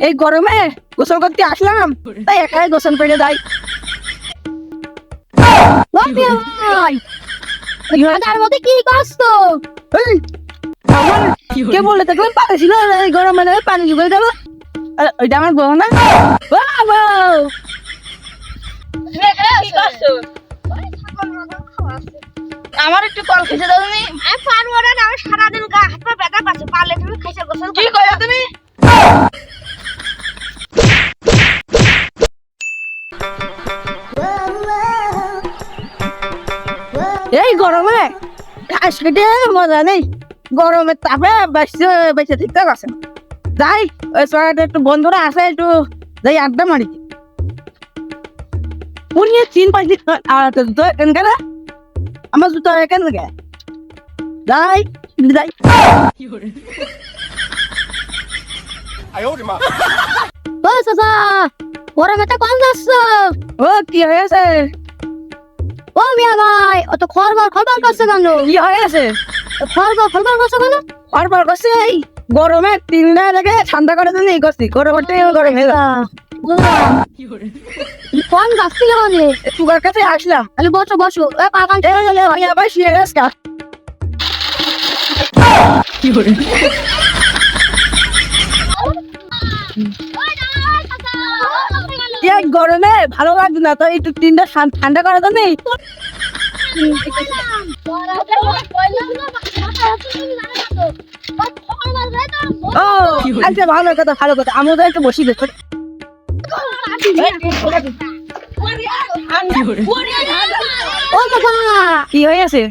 এই গরমে গোসল করতে আসলাম, তাই একাই গোসল করে যাই। তার মধ্যে কি করছো? কে বললে দেখলাম পানি ছিল, এই গরমে পানি ঢুকে গেল। ওইটা আমার বউ না? আমার একটু কল খেতে দাও তুমি। আমি পারবো না, আমি সারাদিন গা হাত পা ব্যথা পাচ্ছে, পারলে তুমি খাইছে গোসল কি কইয়া তুমি? এই গরমে ঘাস কেটে মজা নেই, গরমের তাপে বেঁচে বেঁচে থাকতে পারছে না। যাই ওই সবাই একটু বন্ধুরা আছে, একটু যাই আড্ডা মারি। পুনিয়ে 3-5 দিন এখান গেলে আমার জুতো এখান থেকে যাই যাই। ও চাচা, গরমে তো কম যাচ্ছ। ও কি হয়েছে? ও মিয়া ভাই, অত খরবার করছো কেন? কি হয়েছে? খরবার করছো কেন? বারবার করছে এই গরমে 3 দিন আগে ঠান্ডা করে দিন এই করছি, গরমটা গরম হয়ে গেল। কোন গাছ থেকে মানে সুগার কাছে আসলাম। আরে বসো বসো, এ পাকান আমি আবার শুয়ে গেছে। গরমে ভালো লাগছে না, তো একটু 3টা ঠান্ডা করা তো নেই। ও আচ্ছা, ভালো কথা ভালো কথা, আমি তো একটু বসি গেছি। ও বাবা, কি হয়েছে?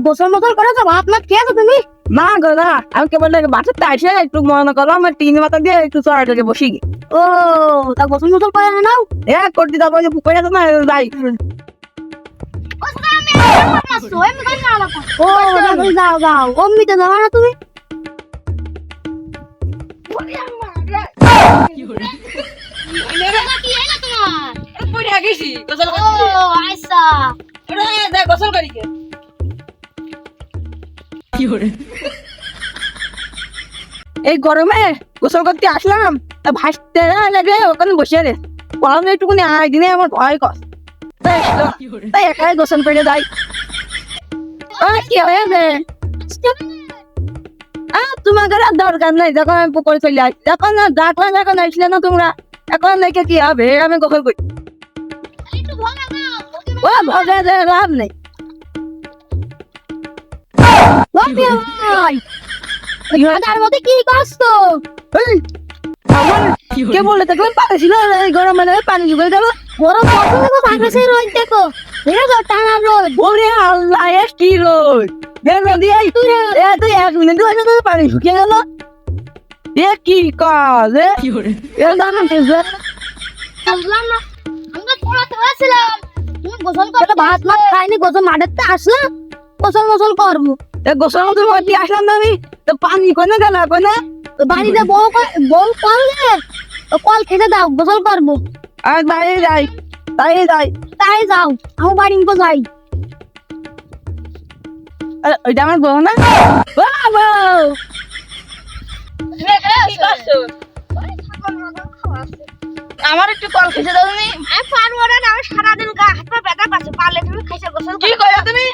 গোসল মোসল করেছো? ভাত মাত খেয়েছো তুমি? না গো না, আমি কেবল বাসাতে আসে একটু মনে করলাম আমার 3 মাথা দিয়ে একটু চড়াটাকে বসি গে। ও তা গোসল মোসল করে নাও। করতে যাবো যে পুকুরে তো না যাই। ও যাও যাও, অমনিতে যাও না তুমি। গোসল করি এই গরমে গোসল করতে আসলাম, ভাসতে লাগে ওখানে বসে রে পড়ানো একটুখানি আয় দিনে আমার ভয় কর, তাই একাই গোসল করে যাই। কি হয়েছে? তোমাদের আর দরকার নাই, যখন আমি পুকুরে চলে আসি, যখন ডাকলাম যখন আসলে না তোমরা, এখন দেখে কি হবে, আমি গোসল করি। ও ভগে লাভ নেই। তার মধ্যে কি করছো? কে বললে দেখলাম পানি ছিল, এই গরমে পানি ঢুকে গেল। গরম বাতাসে রোদ দেখো, টানা রোদ। ওরে আল্লাহ, কি রোদ! তুই 1 মিনিট পানি ঢুকে গেল। এ কি কাজ? বুঝলাম না, আমরা পড়াতে হয়েছিলাম, তুমি গোসল করতে ভাত মাত খাইনি, গোসল মাঠেতে আসলাম, গোসল মোসল করবো। গোসল মতো করতে আসলাম না আমি, তো পানি কোনে গেল কোনে? বাড়িতে বউ করলে কল খেতে দাও, গোসল করবো। আর বাইরে যাই, বাইরে যাই। তাই যাও, আমি বাড়ি নিতে যাই। ওইটা আমার বউ না? আমার একটু কল খেতে দাও তুমি। আমি পারবো না, আমি সারাদিন গা হাত পা ব্যথা পাচ্ছে, পারলে তুমি খাইছে গোসল। কি কইয়া তুমি?